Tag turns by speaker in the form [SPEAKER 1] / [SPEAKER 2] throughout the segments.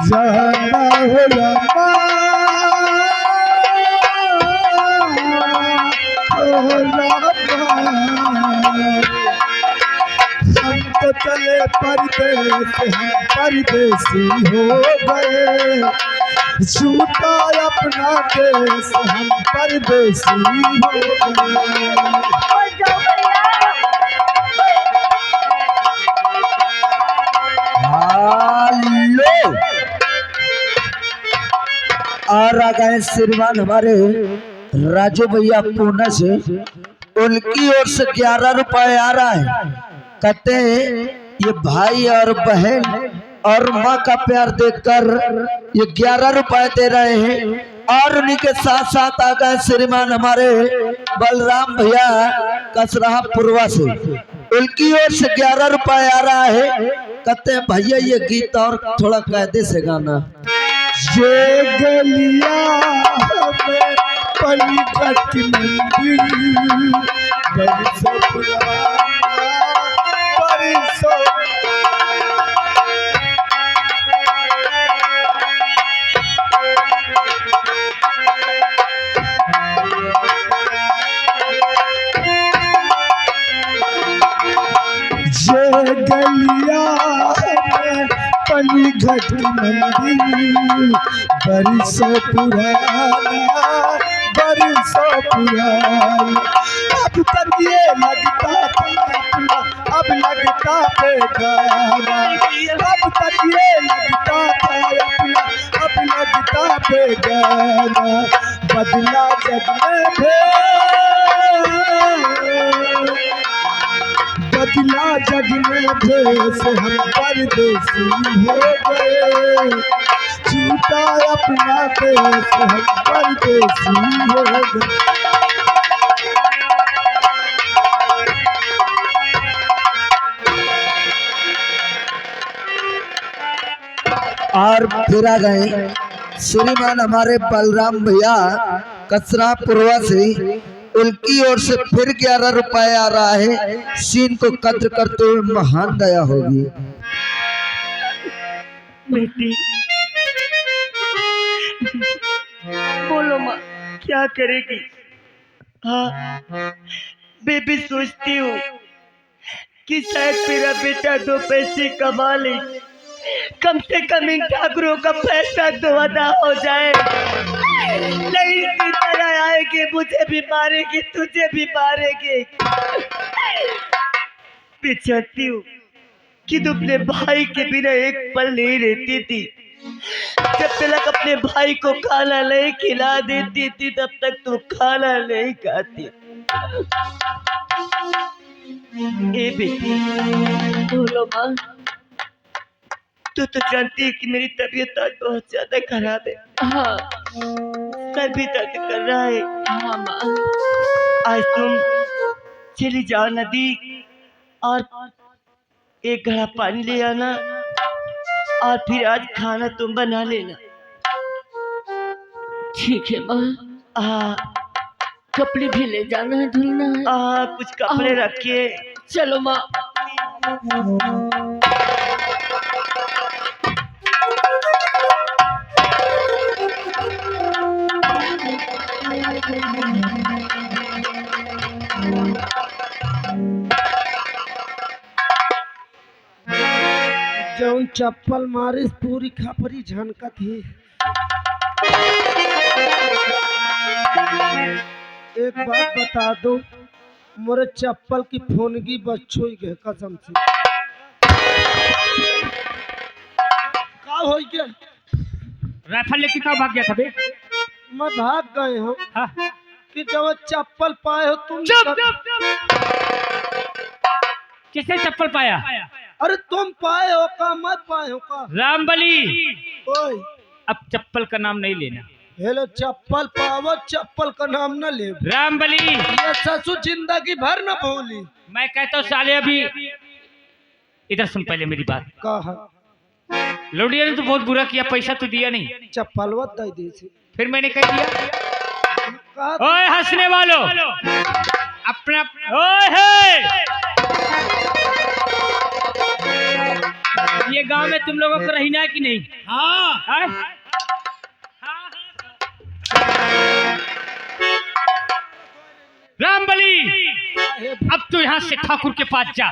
[SPEAKER 1] जाना हो रामा ओ रामा। हम तो चले परदेस, हम परदेसी हो गए, छूटा अपना देश, हम परदेसी हो गए।
[SPEAKER 2] हेलो और आ गए श्रीमान हमारे राजू भैया पूना से, उनकी ओर से 11 रुपए आ रहा है। कहते हैं ये भाई और बहन और माँ का प्यार देखकर ये 11 रुपए दे रहे हैं। और उन्हीं के साथ साथ आ गए श्रीमान हमारे बलराम भैया कसराहा पूर्वा से, उनकी ओर से 11 रुपए आ रहा है। कहते हैं भैया ये गीत और थोड़ा कायदे से गाना।
[SPEAKER 1] ये गलिया में पलकत मंदिर, बरसों पुराना बरसों। ये गलिया में पलघट मंदिर, बरसों पुराना बरसों पुराना। अब तक ये लगता था अपना, अब लगता बेगाना। अब तक ये लगता था अपना, अब लगता बेगाना। बदला जग में बदला जग में भेष, हम परदेसी हो गए, छूटा अपना देश, हम परदेसी हो गए।
[SPEAKER 2] और फिर आ गए श्रीमान हमारे बलराम भैया कसरा पूर्वा से, उनकी ओर से फिर 11 रुपए आ रहा है। सीन को कद्र करते हुए महान दया होगी।
[SPEAKER 3] बेटी बोलो माँ क्या करेगी? हाँ बेबी सोचती हूँ कि शायद मेरा बेटा 2 पैसे कमा ले, कम से कम इन ठाकुरों का पैसा तो अदा हो जाए। नहीं इसी तरह आएगी, मुझे भी मारेगी, तुझे भी मारेगी। मैं चाहती हूँ कि तुम अपने भाई के बिना एक पल नहीं रहती थी। जब तक अपने भाई को खाना नहीं खिला देती थी तब तक तू खाना नहीं खाती। ए बेटी बोलो माँ, तू तो जानती है कि मेरी तबीयत आज बहुत ज्यादा खराब है। हाँ सर भी दर्द कर रहा है। हाँ माँ आज तुम चली जाओ नदी और एक घड़ा पानी ले आना और फिर आज खाना तुम बना लेना। ठीक है माँ। हाँ कपड़े भी ले जाना है, धुलना है। हाँ कुछ कपड़े रखिए। चलो माँ।
[SPEAKER 1] जौन चप्पल मारिस पूरी खपरी झनकत ही। एक बात बता दो, मोरे चप्पल की फोनगी बच्चों ही गए कसम से। का हो गया?
[SPEAKER 4] राइफल लेके कहाँ भाग गया था बे?
[SPEAKER 1] मैं भाग गए हूँ।
[SPEAKER 4] हाँ?
[SPEAKER 1] कि जब चप्पल पाए हो तुम।
[SPEAKER 4] चुप! किसने चप्पल पाया?
[SPEAKER 1] अरे तुम पाए हो का, मैं पाए हो का?
[SPEAKER 4] रामबली
[SPEAKER 1] ओए
[SPEAKER 4] अब चप्पल का नाम नहीं लेना।
[SPEAKER 1] हेलो चप्पल पावो, चप्पल का नाम न ले।
[SPEAKER 4] रामबली
[SPEAKER 1] ये ससुर जिंदगी भर न भूली।
[SPEAKER 4] मैं कहता हूँ साले अभी इधर सुन पहले मेरी बात।
[SPEAKER 1] कहा
[SPEAKER 4] लौडिया ने तो बहुत बुरा किया, पैसा तो दिया नहीं।
[SPEAKER 1] चप्पल वो दे दी थी।
[SPEAKER 4] फिर मैंने कह दिया
[SPEAKER 1] कहा
[SPEAKER 4] ओए हंसने वालों अपना ओए हे ये गांव में तुम लोगों को रहना है कि नहीं?
[SPEAKER 1] हाँ
[SPEAKER 4] रामबली, अब तू यहाँ से ठाकुर के पास जा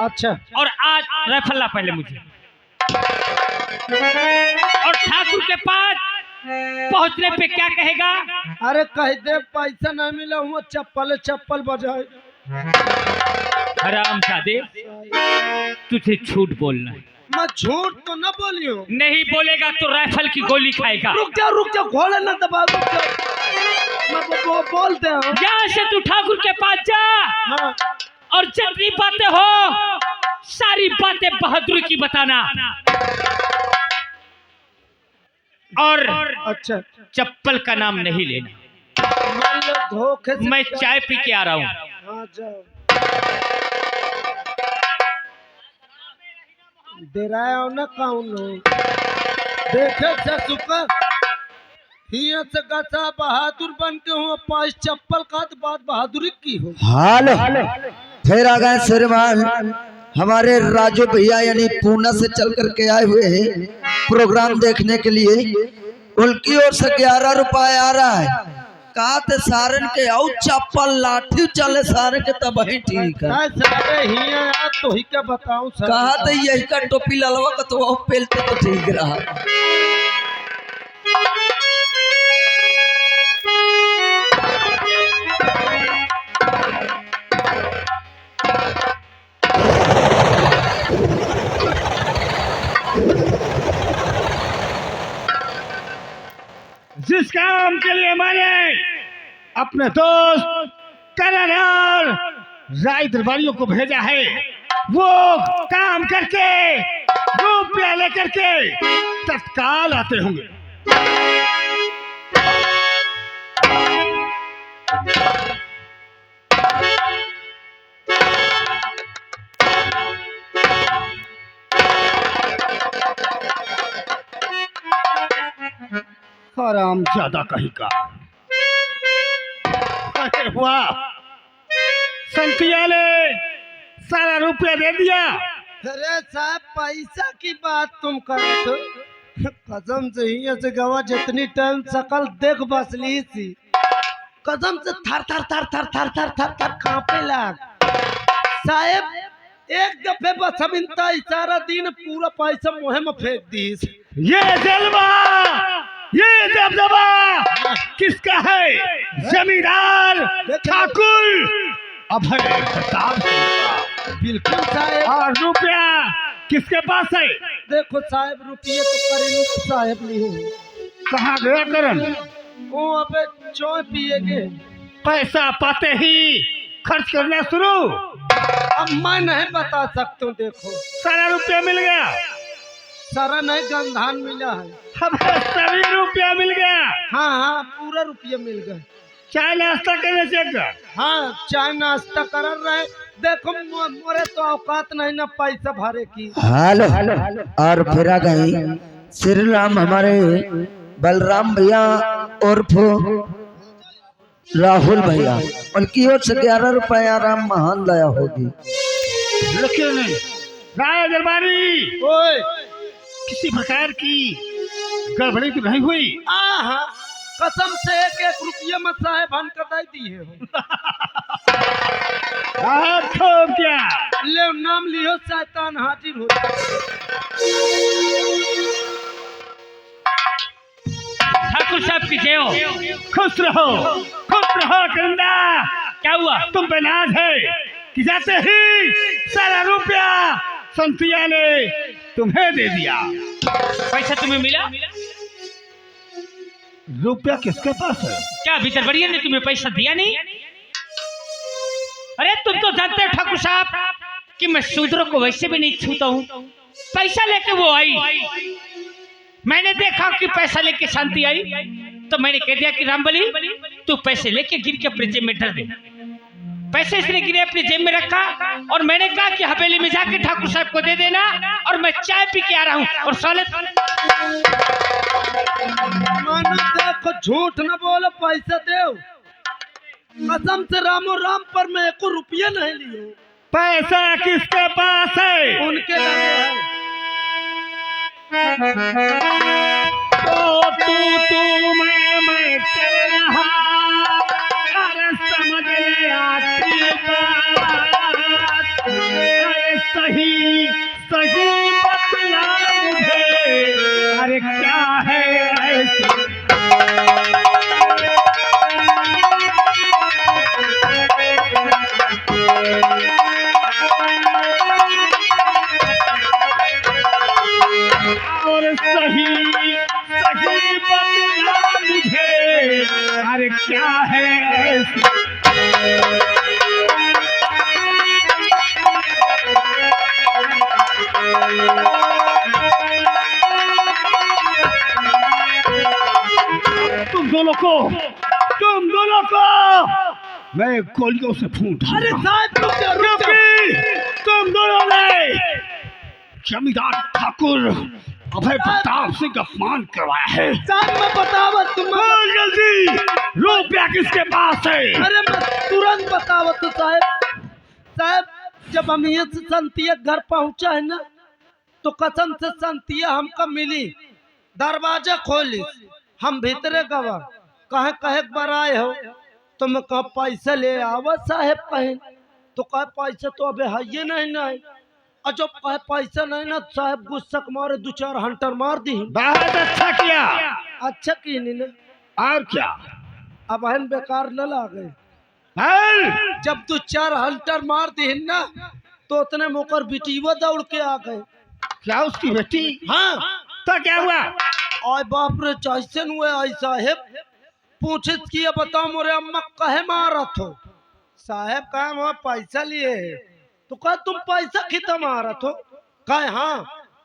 [SPEAKER 1] अच्छा
[SPEAKER 4] और आज राइफल ला पहले मुझे, और ठाकुर के पास पहुँचने पे क्या कहेगा?
[SPEAKER 1] अरे कह दे पैसा नहीं मिला हुआ चप्पल बजाए।
[SPEAKER 4] हरामजादे, तुझे झूठ बोलना है।
[SPEAKER 1] मैं झूठ तो न बोली हूँ।
[SPEAKER 4] नहीं बोलेगा तो राइफल की गोली खाएगा।
[SPEAKER 1] रुक जा घोड़े न दबा, रुक जा। मैं बोलते हूँ।
[SPEAKER 4] यहाँ से तू ठाकुर के पास जा।
[SPEAKER 1] हाँ।
[SPEAKER 4] और जितनी बातें हो सारी बातें बहादुरी की बताना। और
[SPEAKER 1] अच्छा,
[SPEAKER 4] चप्पल का नाम नहीं लेना।
[SPEAKER 1] मान लो धोखे से
[SPEAKER 4] मैं चाय पी के आ रहा हूँ।
[SPEAKER 1] हाँ जाओ। डेराया हो न काउन लोग देखे से सुकर हिया से गचा बहादुर बन के हुआ पास चप्पल का तो बात बहादुरी की हो।
[SPEAKER 2] हाल फिर आ गए श्रीमान हमारे राजू भैया यानी पूना से चल करके आए हुए हैं प्रोग्राम देखने के लिए। उनकी ओर से 11 रुपए आ रहा है। कहा थे सारन के आओ चप्पल लाठी चले सारे के तब ही ठीक है।
[SPEAKER 1] सारे हिया यार तो ही क्या बताऊं सर।
[SPEAKER 2] कहा थे यही का टोपी ललवा का तो वो पेलते तो ठीक रहा।
[SPEAKER 4] जिस काम के लिए मैंने अपने दोस्त कर्नल राय दरबारियों को भेजा है वो काम करके रुपया लेकर के तत्काल आते होंगे।
[SPEAKER 1] हराम
[SPEAKER 4] ज्यादा कहीं का। अरे वाह, संतिया ने सारा रुपया दे दिया।
[SPEAKER 1] अरे साहब पैसा की बात तुम करो तो कसम से ही से गवा जितनी टाइम सकल देख बसली सी कसम से थर थर थर थर थर थर थर थर कांपे लग। साहब एक दफे बस हम इनका इशारा दिन पूरा पैसा मुहे में फेंक दी।
[SPEAKER 4] ये जलवा, ये दबदबा किसका है? जमींदार ठाकुर अभय प्रताप सिंह।
[SPEAKER 1] बिल्कुल साहब।
[SPEAKER 4] और रुपया किसके पास है?
[SPEAKER 1] देखो साहब रुपये तो करें साहब नहीं।
[SPEAKER 4] कहाँ गया करण?
[SPEAKER 1] वो अबे चाय पिएगे।
[SPEAKER 4] पैसा पाते ही खर्च करना शुरू।
[SPEAKER 1] अब मैं नहीं बता सकता हूँ। देखो
[SPEAKER 4] सारा रुपया मिल गया।
[SPEAKER 1] सारा नहीं गंधान मिला है।
[SPEAKER 4] अब सभी रुपया मिल गया।
[SPEAKER 1] हाँ हाँ पूरा रुपया मिल गया।
[SPEAKER 4] चाय नाश्ता करने चेक।
[SPEAKER 1] हाँ चाय नाश्ता कर रहे। देखो मोरे तो औकात नहीं ना पैसा भरे की।
[SPEAKER 2] हेलो और फिर आ गई श्री राम हमारे बलराम भैया और राहुल भैया। उनकी ओर से 11 रुपए आराम महान दया होगी।
[SPEAKER 4] राय दरबारी
[SPEAKER 1] ओए
[SPEAKER 4] किसी प्रकार की गड़बड़ी तो नहीं हुई?
[SPEAKER 1] आहा कसम से एक रुपया में साहेब हन कर दिए हो।
[SPEAKER 4] क्या
[SPEAKER 1] ले नाम लियो शैतान हाजिर हो।
[SPEAKER 4] ठाकुर साहब की जय हो। खुश रहो कंदा। क्या हुआ? तुम पे नाज है कि जाते ही सारा रुपया संतिया ने तुम्हें दे दिया। पैसा तुम्हें मिला?
[SPEAKER 1] रुपया किसके पास है?
[SPEAKER 4] क्या भीतर बढ़िया ने तुम्हें पैसा दिया नहीं? अरे तुम तो जानते हो ठाकुर साहब कि मैं शूद्रों को वैसे भी नहीं छूता हूँ। पैसा लेके वो आई, मैंने देखा कि पैसा लेके शांति आई तो मैंने कह दिया कि रामबली तू पैसे लेके गिर के अपने जेब में धर दे। पैसे इसने गिरे अपने जेब में रखा और मैंने कहा कि हवेली में जाके ठाकुर साहब को दे देना और मैं चाय पी के आ रहा हूँ। और साले
[SPEAKER 1] देखो झूठ न बोलो पैसा दे। कसम से रामो राम पर मैं 1 रुपया नहीं लियो।
[SPEAKER 4] पैसा किसके पास है?
[SPEAKER 1] उनके लगे है।
[SPEAKER 4] तो तू मैं कर रहा, अरे समझ ले आती बात, अरे सही सही बतला मुझे, अरे क्या है ऐसी और सही सही बतला मुझे, अरे क्या है ऐसी तुम दोनों को मैं गोलियों से फूंक दूंगा।
[SPEAKER 1] अरे साहब रुक जाओ, रुक जाओ।
[SPEAKER 4] क्योंकि तुम दोनों ने जमींदार ठाकुर अभय प्रताप सिंह का अपमान करवाया है।
[SPEAKER 1] साहब मैं बतावत तुम
[SPEAKER 4] बोल जल्दी, रुपया किसके पास है?
[SPEAKER 1] अरे मैं तुरंत बतावत तो साहब जब हम ये से संतिया घर पहुंचा है ना, तो कसम से संतिया हमको मिली, दरवाजा खोली, हम भीतरे गवा कहे कहे बार आए हो, तो मैं कहा पैसा ले आवा साहेब कहे, तो कहे पैसा तो अबे है ये नहीं और जब कहे पैसा नहीं ना साहब गुस्सा के मारे 2-4 हंटर मार दी।
[SPEAKER 4] बहुत अच्छा किया।
[SPEAKER 1] अच्छा की नहीं ना,
[SPEAKER 4] और क्या?
[SPEAKER 1] अब हन बेकार न लागे।
[SPEAKER 4] हाँ?
[SPEAKER 1] जब 2-4 हंटर मार दी ना, तो उतने मोकर बिटिया दौड़ के आ गए।
[SPEAKER 4] क्या उसकी बेटी?
[SPEAKER 1] हाँ
[SPEAKER 4] तो क्या हुआ?
[SPEAKER 1] आय बाप रे जैसन हुए आई साहेब पूछित किया, बताओ मोरे अम्मा कहे मारत हो? साहेब कहे वहाँ पैसा लिए है, तो कहे तुम पैसा कितना मारत हो? कहे हाँ।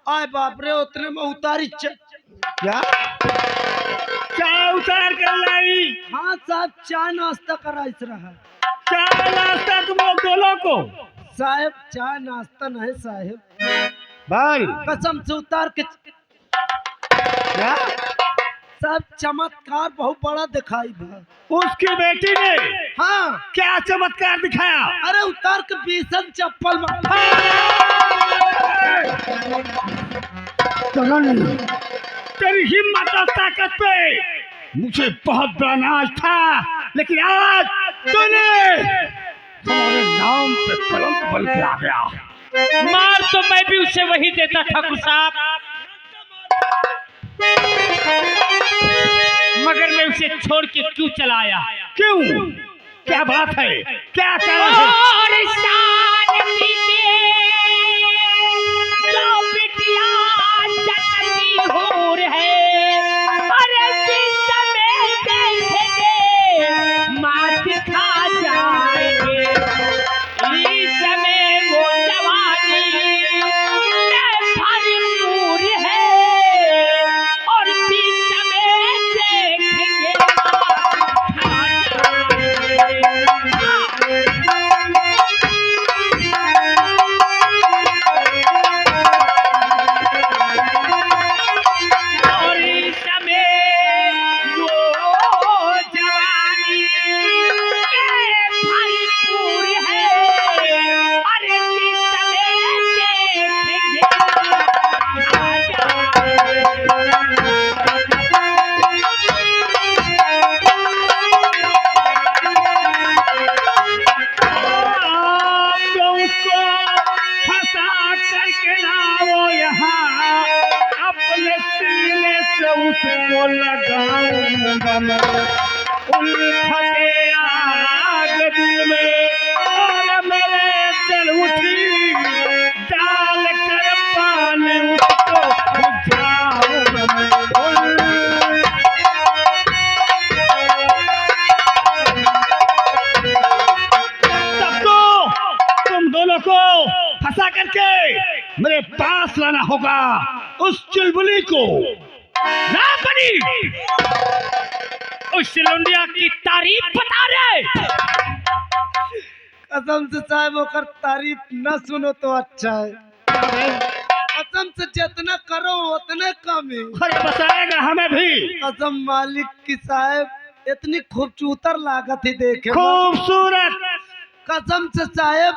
[SPEAKER 1] आय बाप रे उतने में उतारी क्या
[SPEAKER 4] क्या उतार कर लाई?
[SPEAKER 1] हाँ साहब चाय नाश्ता कराइस रहा।
[SPEAKER 4] क्या नाश्ता तुम लोग दोनों को?
[SPEAKER 1] साहब चाय नाश्ता नहीं साहब,
[SPEAKER 4] भाई
[SPEAKER 1] कसम से उतार के
[SPEAKER 4] क्या?
[SPEAKER 1] साहब चमत्कार बहुत बड़ा दिखाई भा।
[SPEAKER 4] उसकी बेटी ने
[SPEAKER 1] हाँ
[SPEAKER 4] क्या चमत्कार दिखाया?
[SPEAKER 1] अरे उतार के बीसन चप्पल में
[SPEAKER 4] तेरी हिम्मत और ताकत पे मुझे बहुत बड़ा नाज था, लेकिन आज तूने हमारे नाम पे कलंक बन के आ गया।
[SPEAKER 3] मार तो मैं भी उसे वही देता ठाकुर साहब, मगर मैं उसे छोड़ के क्यों चला आया?
[SPEAKER 4] क्यों? क्या बात है? क्या कारण है?
[SPEAKER 3] और शान पीछे जो बिटिया जन्नती हो रहे, अरे जिस समय देखेंगे मात खा जाएंगे, इस समय वो जवानी में भरपूर है, और जिस समय देखेंगे मात खा जाएंगे। और इस समय वो जवानी में भरपूर है, अरे जिस समय देखेंगे आ
[SPEAKER 4] आप तो उसको फंसा करके लाओ यहाँ, अपने सीने से उसको लगाऊंगा मैं, उल्फते आग दिल में और मेरे जल उठी, डाल कर पानी उसको बुझाऊंगा मैं। तब तो तुम दोनों को फंसा करके मेरे पास लाना होगा, उस चुलबुली को।
[SPEAKER 3] ना बनी उस सिलुंडिया की तारीफ बता रहे।
[SPEAKER 1] कसम से साहब होकर तारीफ न सुनो तो अच्छा है, कसम से जितना करो उतने कम है।
[SPEAKER 4] अरे बताएगा हमें भी।
[SPEAKER 1] कसम मालिक की साहब इतनी खूबसूरत लागत ही देखे,
[SPEAKER 4] खूबसूरत।
[SPEAKER 1] कसम से साहब